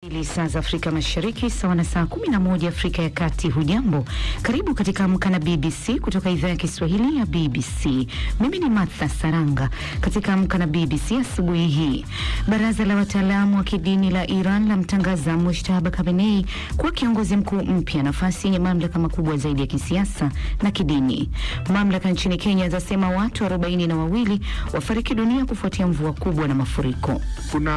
Saa za Afrika Mashariki sawa na saa 11 Afrika ya Kati. Hujambo, karibu katika Amka na BBC kutoka idhaa ya Kiswahili ya BBC. Mimi ni Martha Saranga. Katika Amka na BBC asubuhi hii, baraza la wataalamu wa kidini la Iran lamtangaza Mujtaba Khamenei kuwa kiongozi mkuu mpya, nafasi yenye mamlaka makubwa zaidi ya kisiasa na kidini. Mamlaka nchini Kenya zasema watu 42 wafariki dunia kufuatia mvua kubwa na mafuriko. Kuna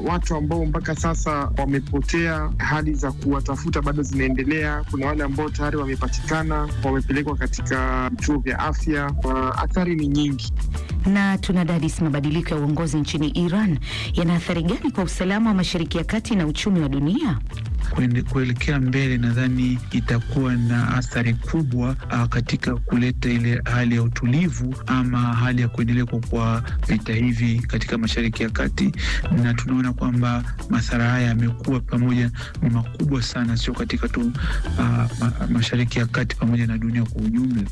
watu ambao mpaka sasa wamepotea, hali za kuwatafuta bado zinaendelea. Kuna wale ambao tayari wamepatikana, wamepelekwa katika vituo vya afya. Athari ni nyingi. Na tunadadisi mabadiliko ya uongozi nchini Iran yana athari gani kwa usalama wa Mashariki ya Kati na uchumi wa dunia? Kuelekea mbele, nadhani itakuwa na athari kubwa katika kuleta ile hali ya utulivu ama hali ya kuendelea kwa vita hivi katika Mashariki ya Kati, na tunaona kwamba madhara haya yamekuwa pamoja ni makubwa sana, sio katika tu Mashariki ya Kati pamoja na dunia kwa ujumla.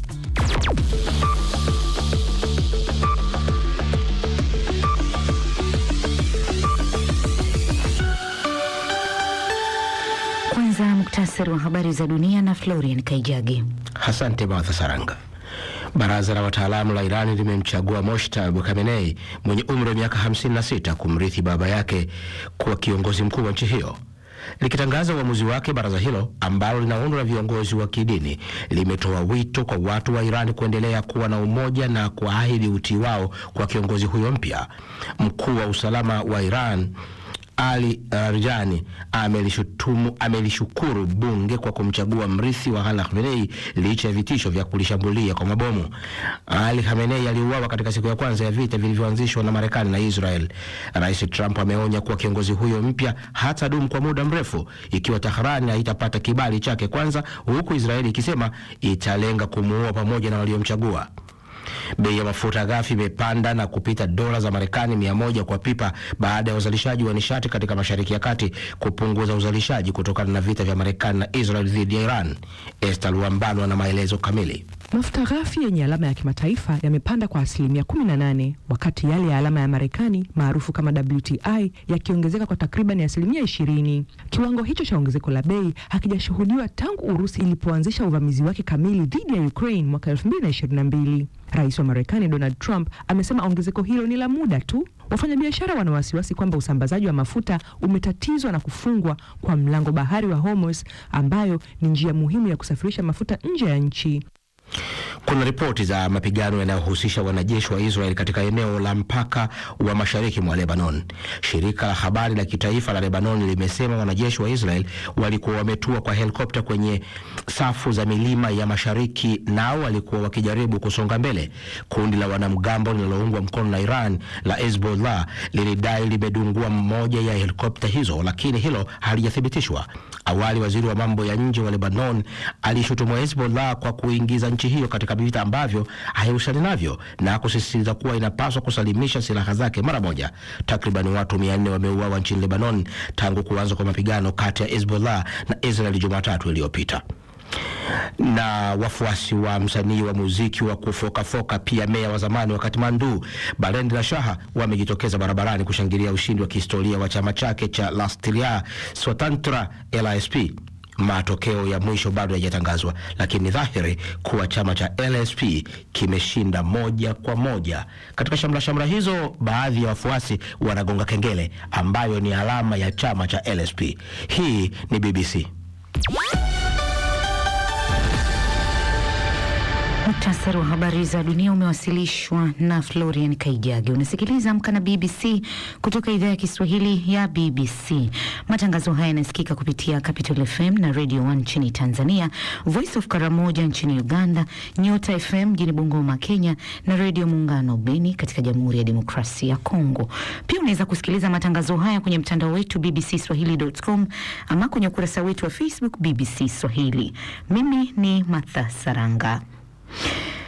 Kwanza muktasari wa habari za dunia na Florian Kaijagi. Asante Martha Saranga. Baraza la wataalamu la Irani limemchagua Mujtaba Khamenei mwenye umri wa miaka 56 kumrithi baba yake kuwa kiongozi mkuu wa nchi hiyo. Likitangaza uamuzi wake, baraza hilo ambalo linaundwa na viongozi wa kidini limetoa wito kwa watu wa Irani kuendelea kuwa na umoja na kuahidi utii wao kwa kiongozi huyo mpya. Mkuu wa usalama wa Iran Ali Larijani amelishukuru bunge kwa kumchagua mrithi wa Khamenei licha ya vitisho vya kulishambulia kwa mabomu. Ali Khamenei aliuawa katika siku ya kwanza ya vita vilivyoanzishwa na Marekani na Israel. Rais Trump ameonya kuwa kiongozi huyo mpya hatadumu kwa muda mrefu ikiwa Tehran haitapata kibali chake kwanza, huku Israeli ikisema italenga kumuua pamoja na waliomchagua. Bei ya mafuta ghafi imepanda na kupita dola za Marekani 100 kwa pipa baada ya uzalishaji wa nishati katika Mashariki ya Kati kupunguza uzalishaji kutokana na vita vya Marekani na Israel dhidi ya Iran. Esther Luambano na maelezo kamili. Mafuta ghafi yenye alama ya kimataifa yamepanda kwa 18%, wakati yale ya alama ya Marekani maarufu kama WTI yakiongezeka kwa takriban 20%. Kiwango hicho cha ongezeko la bei hakijashuhudiwa tangu Urusi ilipoanzisha uvamizi wake kamili dhidi ya Ukraine mwaka 2022. Rais wa Marekani Donald Trump amesema ongezeko hilo ni la muda tu. Wafanyabiashara wana wasiwasi kwamba usambazaji wa mafuta umetatizwa na kufungwa kwa mlango bahari wa Hormuz, ambayo ni njia muhimu ya kusafirisha mafuta nje ya nchi. Kuna ripoti za mapigano yanayohusisha wanajeshi wa Israel katika eneo la mpaka wa mashariki mwa Lebanon. Shirika la habari la kitaifa la Lebanon limesema wanajeshi wa Israel walikuwa wametua kwa helikopta kwenye safu za milima ya mashariki, nao walikuwa wakijaribu kusonga mbele. Kundi la wanamgambo linaloungwa mkono na Iran la Hezbollah lilidai limedungua mmoja ya helikopta hizo, lakini hilo halijathibitishwa. Awali waziri wa mambo ya nje wa Lebanon alishutumu Hezbollah kwa kuingiza nchi hiyo katika vita ambavyo haihusiani navyo na kusisitiza kuwa inapaswa kusalimisha silaha zake mara moja. Takriban watu 400 wameuawa nchini Lebanon tangu kuanza kwa mapigano kati ya Hezbollah na Israel Jumatatu iliyopita. Na wafuasi wa msanii wa muziki wa kufoka pia meya wa zamani wa Kathmandu Barendra Shah wamejitokeza barabarani kushangilia ushindi wa kihistoria wa chama chake cha Rashtriya Swatantra LSP. Matokeo ya mwisho bado hayajatangazwa, lakini ni dhahiri kuwa chama cha LSP kimeshinda 1-1. Katika shamra hizo, baadhi ya wafuasi wanagonga kengele ambayo ni alama ya chama cha LSP. Hii ni BBC. Muktasari wa habari za dunia umewasilishwa na Florian Kaijagi. Unasikiliza Amka na BBC kutoka idhaa ya Kiswahili ya BBC. Matangazo haya yanasikika kupitia Capital FM na Radio 1 nchini Tanzania, Voice of Karamoja nchini Uganda, Nyota FM mjini Bungoma, Kenya, na Radio Muungano Beni katika Jamhuri ya Demokrasia ya Kongo. Pia unaweza kusikiliza matangazo haya kwenye mtandao wetu bbcswahili.com ama kwenye ukurasa wetu wa Facebook BBC Swahili. Mimi ni Martha Saranga.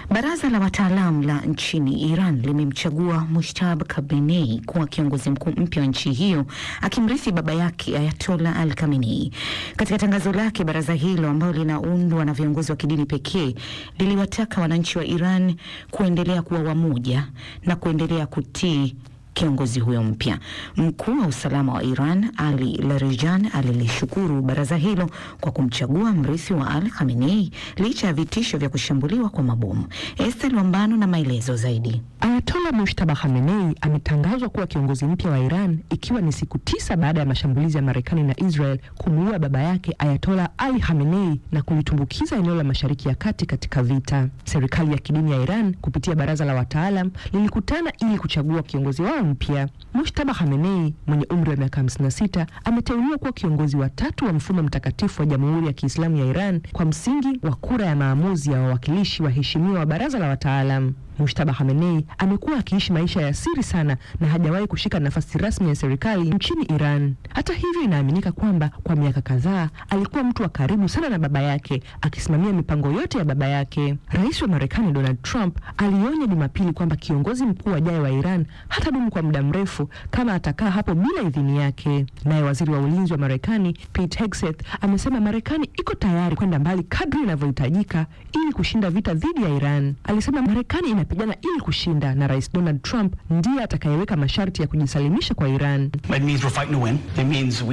Baraza la wataalamu la nchini Iran limemchagua Mujtaba Khamenei kuwa kiongozi mkuu mpya wa nchi hiyo, akimrithi baba yake Ayatollah Ali Khamenei. Katika tangazo lake, baraza hilo ambalo linaundwa na viongozi wa kidini pekee liliwataka wananchi wa Iran kuendelea kuwa wamoja na kuendelea kutii kiongozi huyo mpya. Mkuu wa usalama wa Iran Ali Larijani alilishukuru baraza hilo kwa kumchagua mrithi wa Ali Khamenei licha ya vitisho vya kushambuliwa kwa mabomu. Esther Lwambano na maelezo zaidi. Ayatollah Mujtaba Khamenei ametangazwa kuwa kiongozi mpya wa Iran ikiwa ni siku 9 baada ya mashambulizi ya Marekani na Israel kumuua baba yake Ayatollah Ali Khamenei na kulitumbukiza eneo la Mashariki ya Kati katika vita. Serikali ya kidini ya Iran kupitia baraza la wataalam lilikutana ili kuchagua kiongozi wao mpya. Mujtaba Khamenei mwenye umri wa miaka 56 ameteuliwa kuwa kiongozi wa 3 wa mfumo mtakatifu wa Jamhuri ya Kiislamu ya Iran kwa msingi wa kura ya maamuzi ya wawakilishi waheshimiwa wa baraza la wataalam. Mujtaba Khamenei amekuwa akiishi maisha ya siri sana na hajawahi kushika nafasi rasmi ya serikali nchini Iran. Hata hivyo, inaaminika kwamba kwa miaka kadhaa alikuwa mtu wa karibu sana na baba yake, akisimamia mipango yote ya baba yake. Rais wa Marekani Donald Trump alionya Jumapili kwamba kiongozi mkuu ajaye wa Iran hatadumu kwa muda mrefu kama atakaa hapo bila idhini yake. Naye waziri wa ulinzi wa Marekani Pete Hegseth amesema Marekani iko tayari kwenda mbali kadri inavyohitajika ili kushinda vita dhidi ya Iran. Alisema Marekani inapigana ili kushinda na Rais Donald Trump ndiye atakayeweka masharti ya kujisalimisha kwa Iran.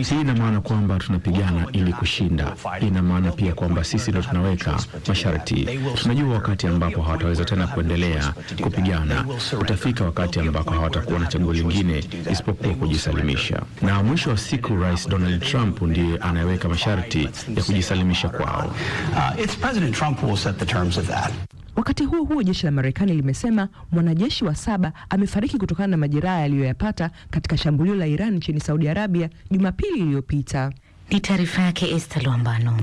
Hii ina maana kwamba tunapigana ili kushinda. Ina maana pia kwamba sisi ndio tunaweka masharti. Tunajua wakati ambapo hawataweza tena kuendelea kupigana, utafika wakati ambapo hawatakuwa na chaguo lingine isipokuwa kujisalimisha. Na mwisho wa siku Rais Donald Trump ndiye anayeweka masharti ya kujisalimisha kwao. Wakati huo huo, jeshi la Marekani limesema mwanajeshi wa 7 amefariki kutokana na majeraha aliyoyapata katika shambulio la Iran nchini Saudi Arabia Jumapili iliyopita. Ni taarifa yake Esther Lwambano.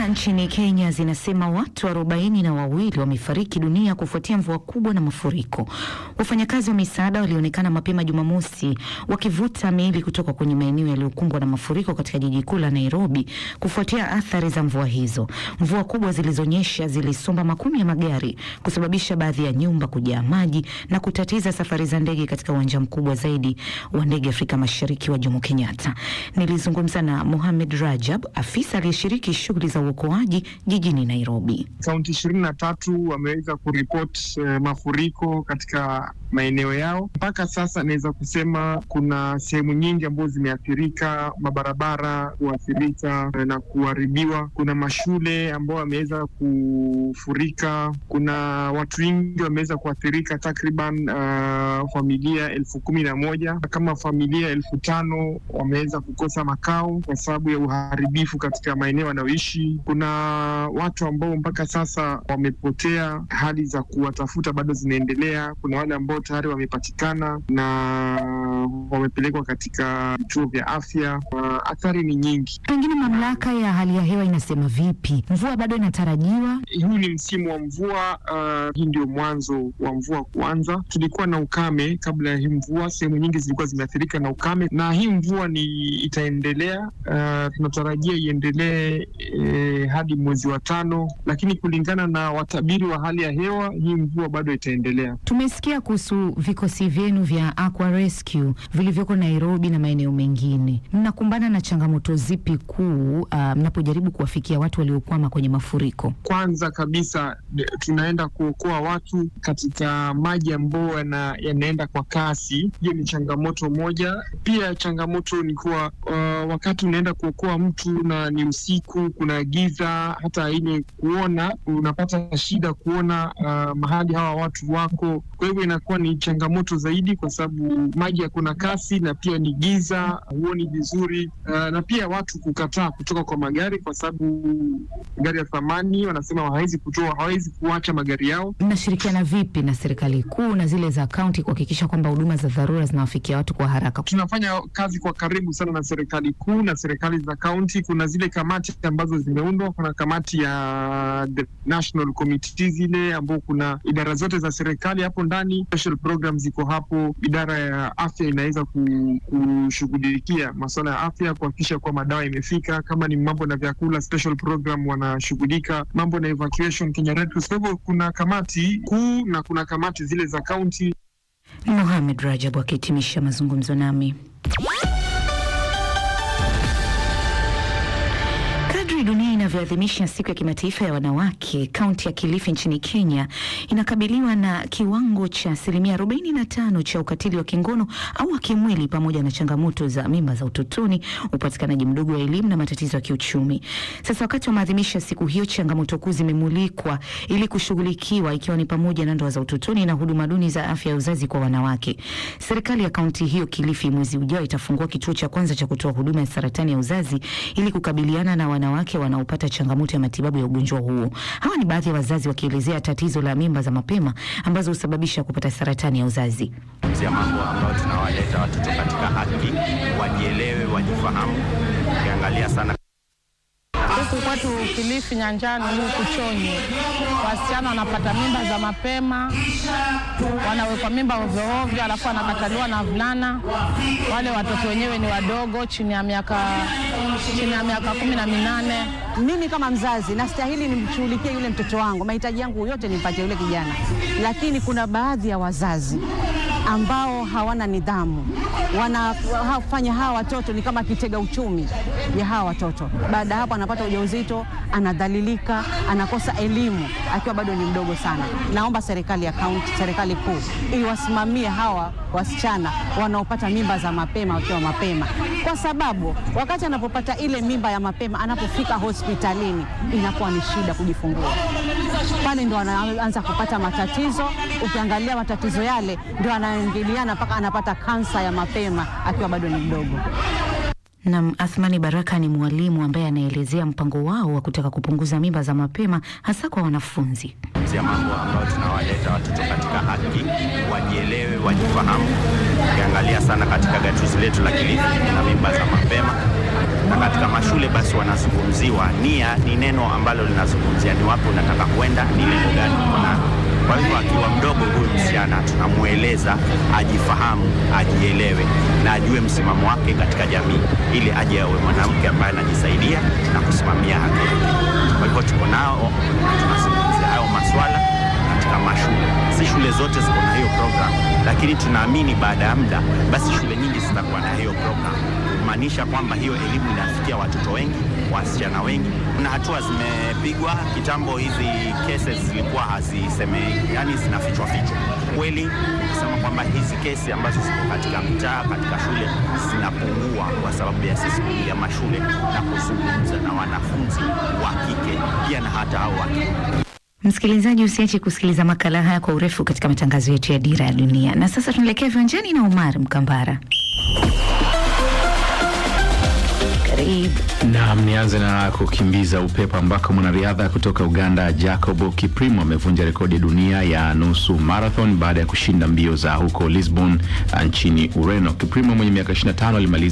Nchini Kenya zinasema watu 42 wamefariki dunia kufuatia mvua kubwa na mafuriko. Wafanyakazi wa misaada walionekana mapema Jumamosi wakivuta miili kutoka kwenye maeneo yaliyokumbwa na mafuriko katika jiji kuu la Nairobi kufuatia athari za mvua hizo. Mvua kubwa zilizonyesha zilisomba makumi ya magari, kusababisha baadhi ya nyumba kujaa maji na kutatiza safari za ndege katika uwanja mkubwa zaidi wa ndege Afrika Mashariki wa Jomo Kenyatta. Nilizungumza na Mohamed Rajab, afisa aliyeshiriki shughuli za uokoaji jijini Nairobi. Kaunti 23 wameweza kuripoti mafuriko katika maeneo yao. Mpaka sasa naweza kusema kuna sehemu nyingi ambazo zimeathirika, mabarabara kuathirika na kuharibiwa. Kuna mashule ambao wameweza kufurika. Kuna watu wengi wameweza kuathirika, takriban familia 11,000. Kama familia 5,000 wameweza kukosa makao kwa sababu ya uharibifu katika maeneo wanaoishi. Kuna watu ambao mpaka sasa wamepotea, hali za kuwatafuta bado zinaendelea. Kuna wale ambao tayari wamepatikana na wamepelekwa katika vituo vya afya. Athari ni nyingi. Pengine mamlaka ya hali ya hewa inasema vipi? Mvua bado inatarajiwa? Huu ni msimu wa mvua. Hii ndio mwanzo wa mvua kuanza. Tulikuwa na ukame kabla ya hii mvua, sehemu nyingi zilikuwa zimeathirika na ukame, na hii mvua itaendelea. Tunatarajia iendelee hadi mwezi wa 5, lakini kulingana na watabiri wa hali ya hewa hii mvua bado itaendelea. Tumesikia kuhusu vikosi vyenu vya Aqua Rescue vilivyoko Nairobi na maeneo mengine. Mnakumbana na changamoto zipi kuu mnapojaribu kuwafikia watu waliokwama kwenye mafuriko? Kwanza kabisa tunaenda kuokoa watu katika maji ambayo yanaenda kwa kasi. Hiyo ni changamoto moja. Pia changamoto ni kuwa wakati unaenda kuokoa mtu na ni usiku, kuna giza, hata ile kuona unapata shida kuona mahali hawa watu wako. Kwa hivyo inakuwa ni changamoto zaidi kwa sababu maji yako na kasi na pia ni giza, huoni vizuri, na pia watu kukataa kutoka kwa magari kwa sababu gari ya thamani wanasema hawawezi kuacha magari yao. Mnashirikiana vipi na serikali kuu na zile za kaunti kuhakikisha kwamba huduma za dharura zinawafikia watu kwa haraka? Tunafanya kazi kwa karibu sana na serikali kuu na serikali za kaunti. Kuna zile kamati ambazo zimeundwa. Kuna kamati ya the National Committee zile ambao kuna idara zote za serikali hapo ndani. Special programs ziko hapo. Idara ya afya inaweza kushughulikia masuala ya afya, kuhakikisha kwa madawa imefika. Kama ni mambo na vyakula, special program wanashughulika. Mambo na evacuation, Kenya Red Cross. Kwa hivyo kuna kamati kuu na kuna kamati zile za kaunti. Mohamed Rajab akihitimisha mazungumzo nami. Kadri dunia inavyoadhimisha siku ya kimataifa ya wanawake, kaunti ya Kilifi nchini Kenya inakabiliwa na kiwango cha 45% cha ukatili wa kingono au wa kimwili, pamoja na changamoto za mimba za utotoni, upatikanaji mdogo wa elimu na matatizo ya kiuchumi. Sasa wakati wa maadhimisho ya siku hiyo, changamoto kuu zimemulikwa ili kushughulikiwa, ikiwa ni pamoja na ndoa za utotoni na huduma duni za afya ya uzazi kwa wanawake. Serikali ya kaunti hiyo Kilifi mwezi ujao itafungua kituo cha kwanza cha kutoa huduma ya saratani ya uzazi ili kukabiliana na wanawake wanaopata changamoto ya matibabu ya ugonjwa huo. Hawa ni baadhi ya wazazi wakielezea tatizo la mimba za mapema ambazo husababisha kupata saratani ya uzazi. Mambo ambayo tunawaleta watoto katika haki, wajielewe, wajifahamu. Ukiangalia sana huku kwetu Kilifi Nyanjani, huku Chonyi, wasichana wanapata mimba za mapema, wanawekwa mimba ovyo ovyo, alafu wanakataliwa na vulana. Wale watoto wenyewe ni wadogo, chini ya miaka 18. Mimi kama mzazi nastahili nimshughulikie yule mtoto wangu, mahitaji yangu yote nimpatie yule kijana, lakini kuna baadhi ya wazazi ambao hawana nidhamu, wanafanya hawa watoto ni kama kitega uchumi ya hawa watoto. Baada hapo anapata ujauzito, anadhalilika, anakosa elimu akiwa bado ni mdogo sana. Naomba serikali ya kaunti, serikali kuu iwasimamie hawa wasichana wanaopata mimba za mapema wakiwa mapema, kwa sababu wakati anapopata ile mimba ya mapema, anapofika hospitalini inakuwa ni shida kujifungua. Pale ndio anaanza kupata matatizo. Ukiangalia matatizo yale ndio anaingiliana mpaka anapata kansa ya mapema akiwa bado ni mdogo. Na Athmani Baraka ni mwalimu ambaye anaelezea mpango wao wa kutaka kupunguza mimba za mapema hasa kwa wanafunzi. Mambo ambayo tunawaleta watoto katika haki, wajielewe, wajifahamu. Ukiangalia sana katika gatuzi letu la Kilifi na mimba za mapema, na katika mashule basi wanazungumziwa. Nia ni neno ambalo linazungumzia ni wapi unataka kwenda, ni lengo gani uko. Kwa hivyo akiwa mdogo huyu msichana tunamueleza ajifahamu, ajielewe na ajue msimamo wake katika jamii, ili aje awe mwanamke ambaye anajisaidia na kusimamia haki yake. Kwa hivyo tuko nao tunazungumzia hayo masuala katika mashule. Si shule zote ziko na hiyo program, lakini tunaamini baada ya muda basi shule nyingi zitakuwa na hiyo program, kumaanisha kwamba hiyo elimu inafikia watoto wengi, wasichana wengi. Kuna hatua zimepigwa. Kitambo hizi cases zilikuwa yani zinafichwa. Kweli kusema kwamba hizi kesi ambazo ziko katika mtaa, katika shule zinapungua kwa sababu ya sisi kuingia mashule na kuzungumza na wanafunzi wa kike pia na hata hao wa kiume. Msikilizaji, usiache kusikiliza makala haya kwa urefu katika matangazo yetu ya Dira ya Dunia. Na sasa tunaelekea viwanjani na Omar Mkambara. Naam, nianze na kukimbiza upepo ambako mwanariadha kutoka Uganda Jacob Kiprimo amevunja rekodi ya dunia ya nusu marathon baada ya kushinda mbio za huko Lisbon nchini Ureno. Kiprimo mwenye miaka 25 alimaliza